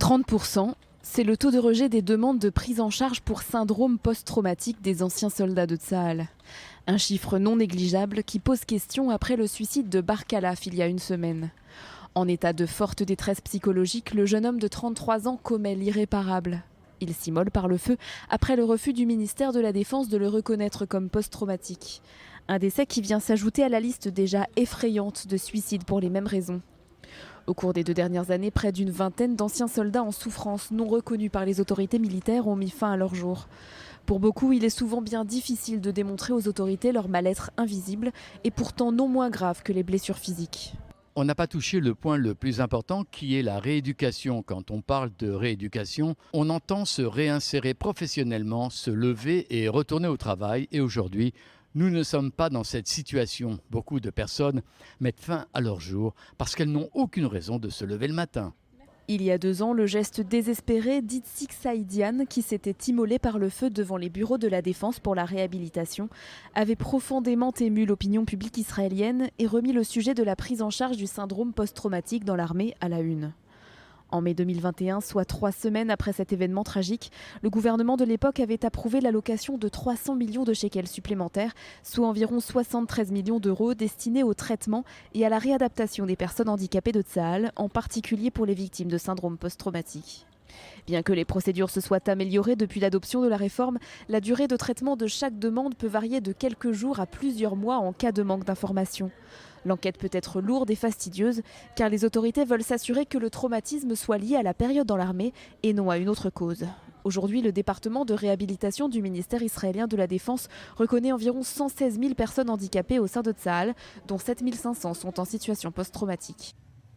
30%, c'est le taux de rejet des demandes de prise en charge pour syndrome post-traumatique des anciens soldats de Tsahal. Un chiffre non négligeable qui pose question après le suicide de Barkalaf il y a une semaine. En état de forte détresse psychologique, le jeune homme de 33 ans commet l'irréparable. Il s'immole par le feu après le refus du ministère de la Défense de le reconnaître comme post-traumatique. Un décès qui vient s'ajouter à la liste déjà effrayante de suicides pour les mêmes raisons. Au cours des 2 dernières années, près d'une vingtaine d'anciens soldats en souffrance non reconnus par les autorités militaires ont mis fin à leur jour. Pour beaucoup, il est souvent bien difficile de démontrer aux autorités leur mal-être invisible et pourtant non moins grave que les blessures physiques. On n'a pas touché le point le plus important qui est la rééducation. Quand on parle de rééducation, on entend se réinsérer professionnellement, se lever et retourner au travail. Et aujourd'hui, nous ne sommes pas dans cette situation. Beaucoup de personnes mettent fin à leur jour parce qu'elles n'ont aucune raison de se lever le matin. Il y a 2 ans, le geste désespéré d'Itsik Saïdian, qui s'était immolé par le feu devant les bureaux de la Défense pour la réhabilitation, avait profondément ému l'opinion publique israélienne et remis le sujet de la prise en charge du syndrome post-traumatique dans l'armée à la une. En mai 2021, soit 3 semaines après cet événement tragique, le gouvernement de l'époque avait approuvé l'allocation de 300 millions de shekels supplémentaires, soit environ 73 millions d'euros destinés au traitement et à la réadaptation des personnes handicapées de Tsahal, en particulier pour les victimes de syndrome post-traumatique. Bien que les procédures se soient améliorées depuis l'adoption de la réforme, la durée de traitement de chaque demande peut varier de quelques jours à plusieurs mois en cas de manque d'informations. L'enquête peut être lourde et fastidieuse, car les autorités veulent s'assurer que le traumatisme soit lié à la période dans l'armée et non à une autre cause. Aujourd'hui, le département de réhabilitation du ministère israélien de la Défense reconnaît environ 116 000 personnes handicapées au sein de Tsahal, dont 7 500 sont en situation post-traumatique.